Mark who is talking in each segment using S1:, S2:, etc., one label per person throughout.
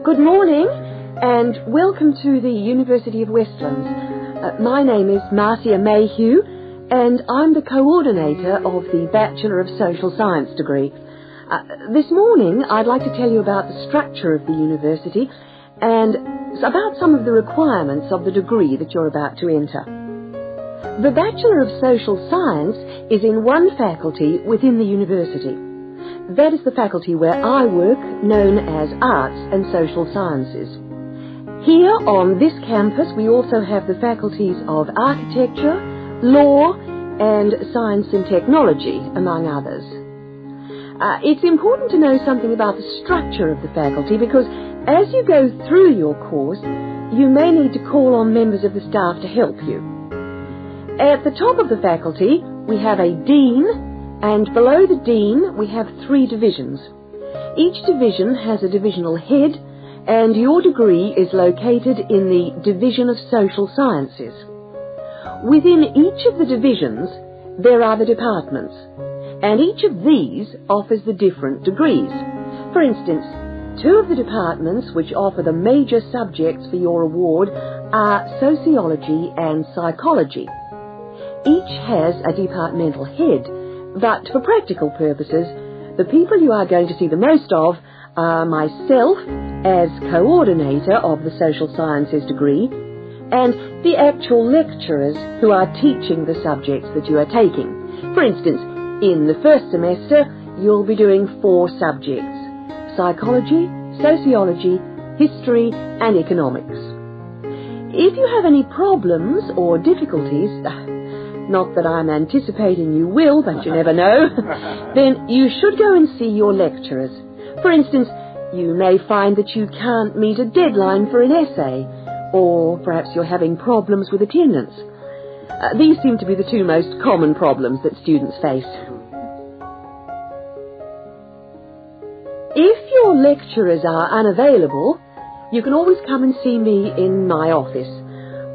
S1: Good morning and welcome to the University of Westlands. My name is Marcia Mayhew and I'm the coordinator of the Bachelor of Social Science degree. This morning I'd like to tell you about the structure of the university and about some of the requirements of the degree that you're about to enter. The Bachelor of Social Science is in one faculty within the university. That is the faculty where I work, known as Arts and Social Sciences. Here on this campus we also have the faculties of Architecture, Law and Science and Technology, among others. It's important to know something about the structure of the faculty because as you go through your course you may need to call on members of the staff to help you. At the top of the faculty we have a dean, and below the dean we have 3 divisions. Each division has a divisional head and your degree is located in the Division of Social Sciences. Within each of the divisions there are the departments and each of these offers the different degrees. For instance, 2 of the departments which offer the major subjects for your award are Sociology and Psychology. Each has a departmental head, but for practical purposes, the people you are going to see the most of are myself as coordinator of the Social Sciences degree and the actual lecturers who are teaching the subjects that you are taking. For instance, in the first semester you'll be doing 4 subjects: psychology, sociology, history and economics. If you have any problems or difficulties, not that I'm anticipating you will, but you never know, then you should go and see your lecturers. For instance, you may find that you can't meet a deadline for an essay, or perhaps you're having problems with attendance. These seem to be the 2 most common problems that students face. If your lecturers are unavailable, you can always come and see me in my office.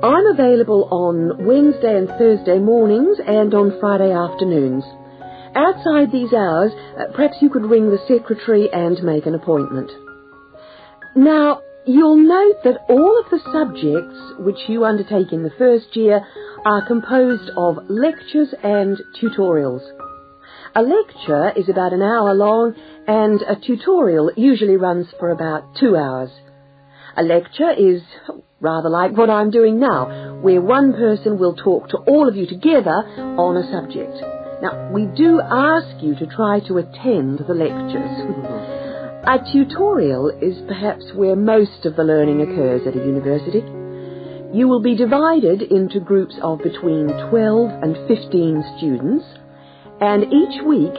S1: I'm available on Wednesday and Thursday mornings and on Friday afternoons. Outside these hours, perhaps you could ring the secretary and make an appointment. Now, you'll note that all of the subjects which you undertake in the first year are composed of lectures and tutorials. A lecture is about an hour long and a tutorial usually runs for about 2 hours. A lecture is rather like what I'm doing now, where one person will talk to all of you together on a subject. Now, we do ask you to try to attend the lectures. A tutorial is perhaps where most of the learning occurs at a university. You will be divided into groups of between 12 and 15 students, and each week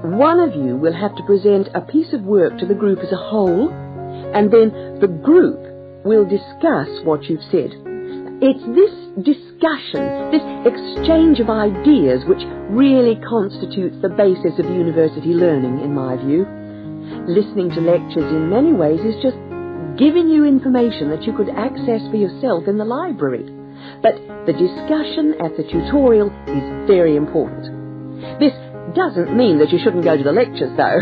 S1: one of you will have to present a piece of work to the group as a whole, and then the group will discuss what you've said. It's this discussion, this exchange of ideas which really constitutes the basis of university learning, in my view. Listening to lectures in many ways is just giving you information that you could access for yourself in the library. But the discussion at the tutorial is very important. This doesn't mean that you shouldn't go to the lectures, though.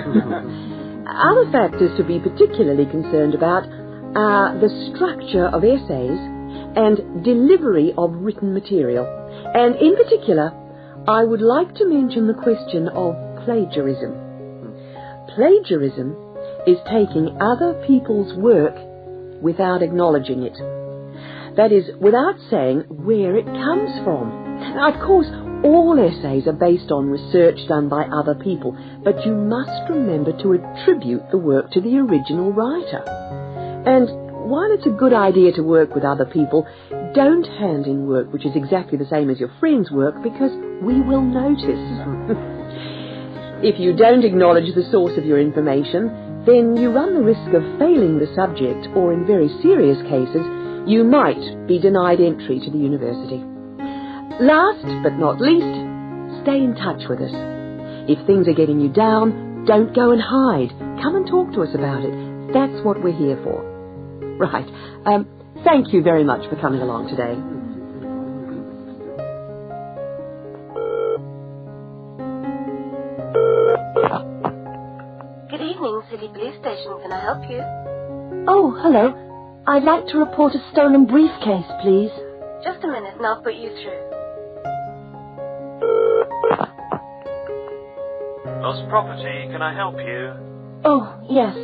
S1: Other factors to be particularly concerned about are the structure of essays and delivery of written material. And in particular, I would like to mention the question of plagiarism. Plagiarism is taking other people's work without acknowledging it. That is, without saying where it comes from. Now, of course, all essays are based on research done by other people, but you must remember to attribute the work to the original writer. And while it's a good idea to work with other people, don't hand in work which is exactly the same as your friend's work because we will notice. If you don't acknowledge the source of your information, then you run the risk of failing the subject, or in very serious cases, you might be denied entry to the university. Last but not least, stay in touch with us. If things are getting you down, don't go and hide. Come and talk to us about it. That's what we're here for. Right. Thank you very much for coming along today.
S2: Good evening, City Police Station. Can I help you? Oh, hello. I'd like to report a stolen briefcase, please.
S3: Just a minute and I'll put you through.
S4: Lost property, can I help you?
S2: Oh, yes.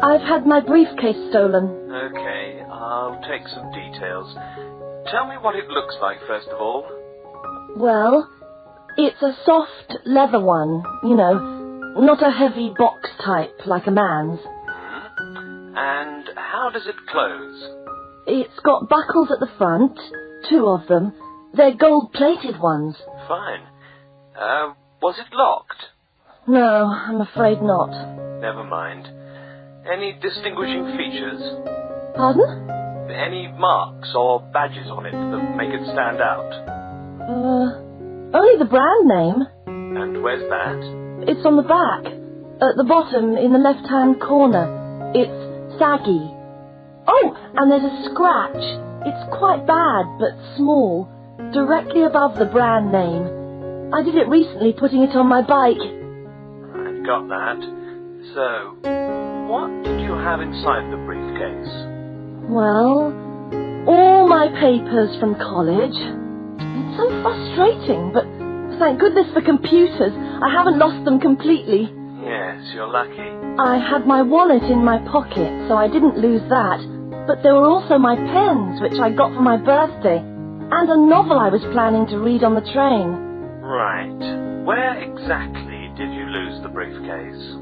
S2: I've had my briefcase stolen.
S4: Okay, I'll take some details. Tell me what it looks like, first of all.
S2: Well, it's a soft leather one, you know, not a heavy box type like a man's.
S4: And how does it close?
S2: It's got buckles at the front, 2 of them. They're gold-plated ones.
S4: Fine. Was it locked?
S2: No, I'm afraid not.
S4: Never mind. Any distinguishing features?
S2: Pardon?
S4: Any marks or badges on it that make it stand out?
S2: Only the brand name.
S4: And where's that?
S2: It's on the back, at the bottom in the left-hand corner. It's saggy. Oh, and there's a scratch. It's quite bad, but small, directly above the brand name. I did it recently, putting it on my bike.
S4: I've got that. So, what did you have inside the briefcase?
S2: Well, all my papers from college. It's so frustrating, but thank goodness for computers. I haven't lost them completely.
S4: Yes, you're lucky.
S2: I had my wallet in my pocket, so I didn't lose that. But there were also my pens, which I got for my birthday, and a novel I was planning to read on the train.
S4: Right. Where exactly did you lose the briefcase?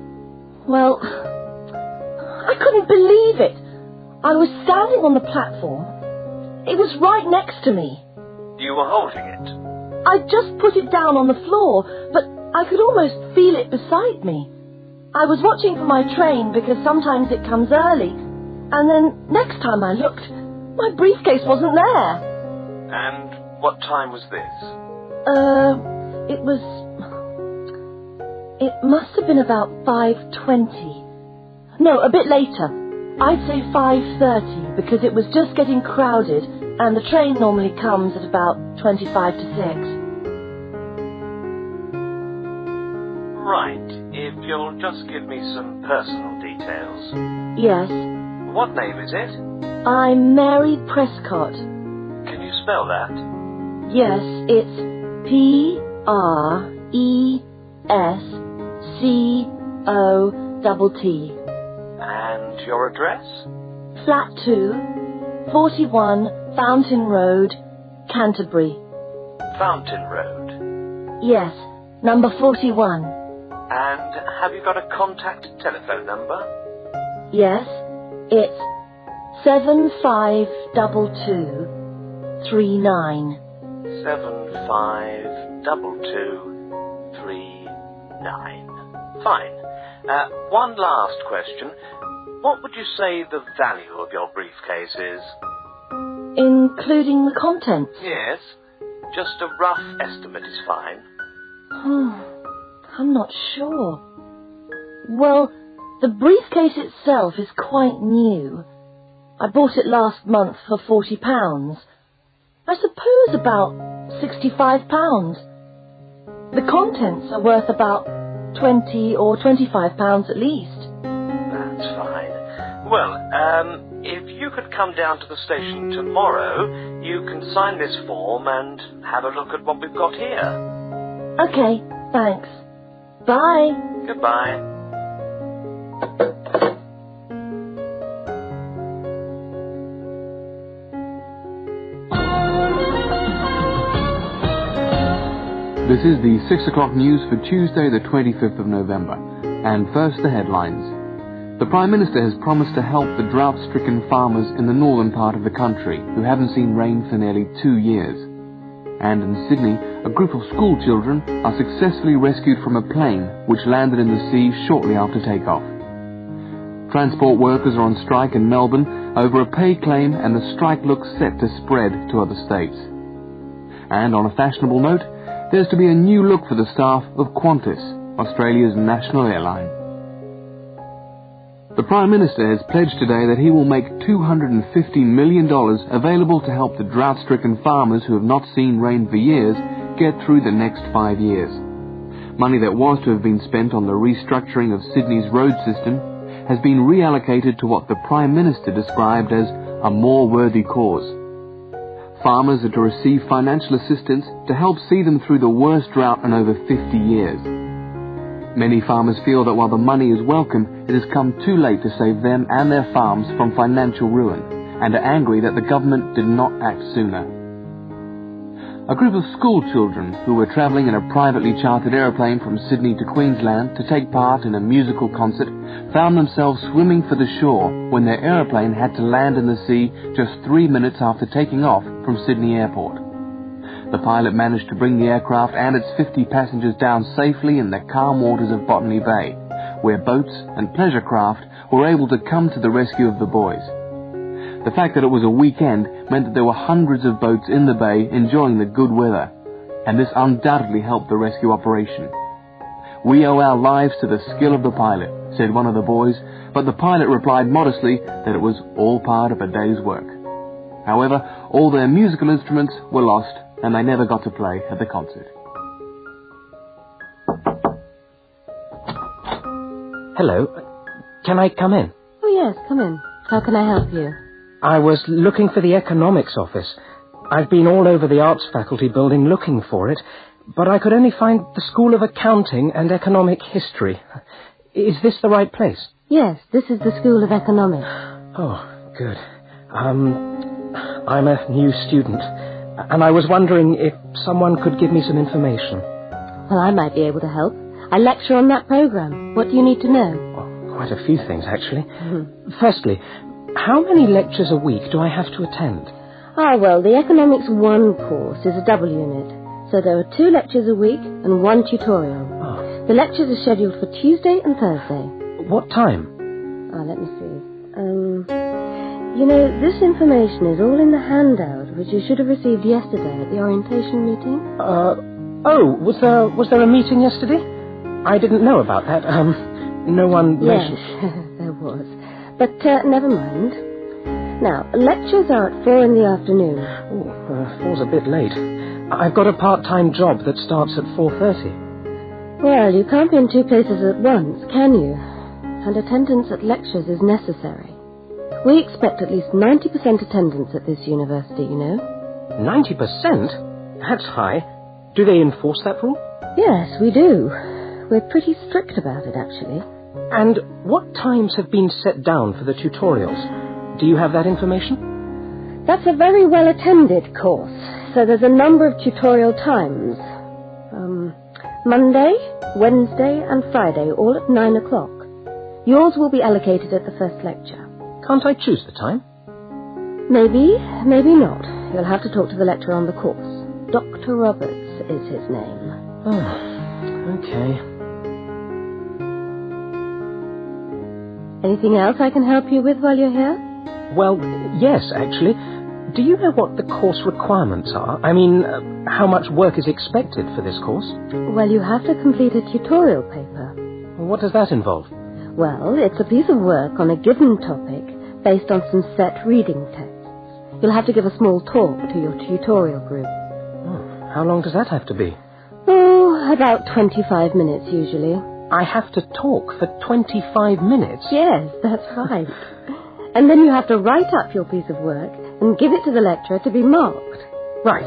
S2: Well, I couldn't believe it. I was standing on the platform. It was right next to me.
S4: You were holding it?
S2: I just put it down on the floor, but I could almost feel it beside me. I was watching for my train because sometimes it comes early, and then next time I looked, my briefcase wasn't there.
S4: And what time was this?
S2: It must have been about 5:20. No, a bit later. I'd say 5:30 because it was just getting crowded and the train normally comes at about 25 to 6.
S4: Right. If you'll just give me some personal details.
S2: Yes.
S4: What name is it?
S2: I'm Mary Prescott.
S4: Can you spell that?
S2: Yes, it's Prescott.
S4: And your address?
S2: Flat 2, 41 Fountain Road, Canterbury.
S4: Fountain Road.
S2: Yes, number 41.
S4: And have you got a contact telephone number?
S2: Yes, it's 752239.
S4: 752239. Fine. One last question. What would you say the value of your briefcase is?
S2: Including the contents?
S4: Yes. Just a rough estimate is fine.
S2: I'm not sure. Well, the briefcase itself is quite new. I bought it last month for £40. I suppose about £65. The contents are worth about £20 or £25 at least.
S4: That's fine. Well, if you could come down to the station tomorrow, you can sign this form and have a look at what we've got here.
S2: Okay, thanks. Bye.
S4: Goodbye.
S5: This is the 6 o'clock news for Tuesday the 25th of November. And first the headlines. The Prime Minister has promised to help the drought-stricken farmers in the northern part of the country who haven't seen rain for nearly 2 years. And in Sydney, a group of school children are successfully rescued from a plane which landed in the sea shortly after takeoff. Transport workers are on strike in Melbourne over a pay claim, and the strike looks set to spread to other states. And on a fashionable note, there's to be a new look for the staff of Qantas, Australia's national airline. The Prime Minister has pledged today that he will make $250 million available to help the drought-stricken farmers who have not seen rain for years get through the next 5 years. Money that was to have been spent on the restructuring of Sydney's road system has been reallocated to what the Prime Minister described as a more worthy cause. Farmers are to receive financial assistance to help see them through the worst drought in over 50 years. Many farmers feel that while the money is welcome, it has come too late to save them and their farms from financial ruin, and are angry that the government did not act sooner. A group of school children who were travelling in a privately chartered aeroplane from Sydney to Queensland to take part in a musical concert found themselves swimming for the shore when their aeroplane had to land in the sea just 3 minutes after taking off from Sydney Airport. The pilot managed to bring the aircraft and its 50 passengers down safely in the calm waters of Botany Bay, where boats and pleasure craft were able to come to the rescue of the boys. The fact that it was a weekend meant that there were hundreds of boats in the bay enjoying the good weather, and this undoubtedly helped the rescue operation. "We owe our lives to the skill of the pilot," said one of the boys, but the pilot replied modestly that it was all part of a day's work. However, all their musical instruments were lost, and they never got to play at the concert.
S6: Hello. Can I come in?
S2: Oh, yes, come in. How can I help you?
S6: I was looking for the economics office. I've been all over the arts faculty building looking for it, but I could only find the School of Accounting and Economic History. Is this the right place?
S2: Yes, this is the School of Economics.
S6: Oh, good. I'm a new student, and I was wondering if someone could give me some information.
S2: Well, I might be able to help. I lecture on that program. What do you need to know?
S6: Oh, quite a few things, actually. Firstly, how many lectures a week do I have to attend?
S2: Well, the Economics 1 course is a double unit, so there are 2 lectures a week and 1 tutorial.
S6: Oh.
S2: The lectures are scheduled for Tuesday and Thursday.
S6: What time?
S2: Let me see. This information is all in the handout, which you should have received yesterday at the orientation meeting.
S6: Was there a meeting yesterday? I didn't know about that. No one mentioned...
S2: Yes, there was. But never mind. Now, lectures are at 4 in the afternoon.
S6: 4's a bit late. I've got a part-time job that starts at 4:30.
S2: Well, you can't be in 2 places at once, can you? And attendance at lectures is necessary. We expect at least 90% attendance at this university, you know.
S6: 90%? That's high. Do they enforce that rule?
S2: Yes, we do. We're pretty strict about it, actually.
S6: And what times have been set down for the tutorials? Do you have that information?
S2: That's a very well-attended course, so there's a number of tutorial times. Monday, Wednesday and Friday, all at 9 o'clock. Yours will be allocated at the first lecture.
S6: Can't I choose the time?
S2: Maybe, maybe not. You'll have to talk to the lecturer on the course. Dr. Roberts is his name.
S6: Oh, okay.
S2: Anything else I can help you with while you're here?
S6: Well, yes, actually. Do you know what the course requirements are? I mean, how much work is expected for this course?
S2: Well, you have to complete a tutorial paper.
S6: What does that involve?
S2: Well, it's a piece of work on a given topic based on some set reading texts. You'll have to give a small talk to your tutorial group.
S6: Oh, how long does that have to be?
S2: About 25 minutes usually.
S6: I have to talk for 25 minutes?
S2: Yes, that's right. And then you have to write up your piece of work and give it to the lecturer to be marked.
S6: Right.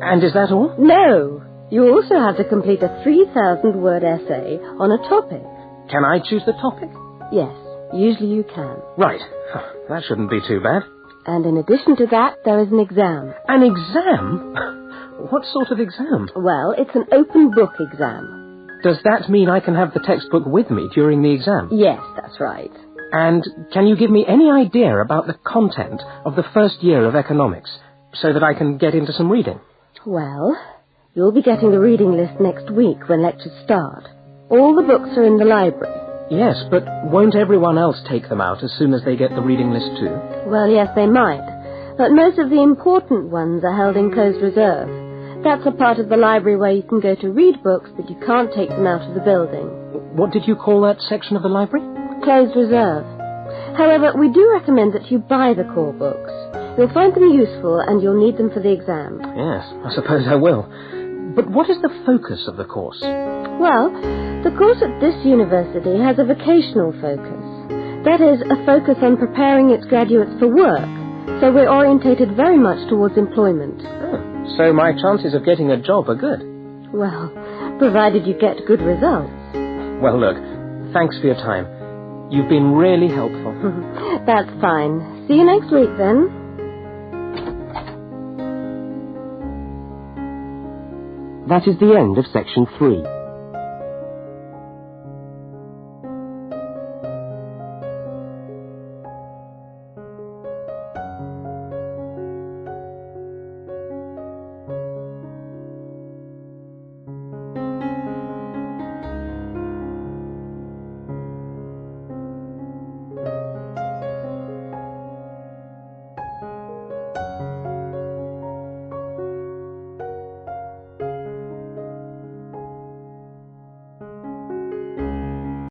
S6: And is that all?
S2: No. You also have to complete a 3,000-word essay on a topic.
S6: Can I choose the topic?
S2: Yes, usually you can.
S6: Right. That shouldn't be too bad.
S2: And in addition to that, there is an exam.
S6: An exam? What sort of exam?
S2: Well, it's an open book exam.
S6: Does that mean I can have the textbook with me during the exam?
S2: Yes, that's right.
S6: And can you give me any idea about the content of the first year of economics, so that I can get into some reading?
S2: Well, you'll be getting the reading list next week when lectures start. All the books are in the library.
S6: Yes, but won't everyone else take them out as soon as they get the reading list too?
S2: Well, yes, they might. But most of the important ones are held in closed reserve. That's a part of the library where you can go to read books, but you can't take them out of the building.
S6: What did you call that section of the library?
S2: Closed reserve. However, we do recommend that you buy the core books. You'll find them useful and you'll need them for the exam.
S6: Yes, I suppose I will. But what is the focus of the course?
S2: Well, the course at this university has a vocational focus.
S7: That is, a focus on preparing its graduates for work. So we're orientated very much towards employment.
S6: Oh, so my chances of getting a job are good.
S7: Well, provided you get good results.
S6: Well, look, thanks for your time. You've been really helpful.
S7: That's fine. See you next week, then.
S8: That is the end of section 3.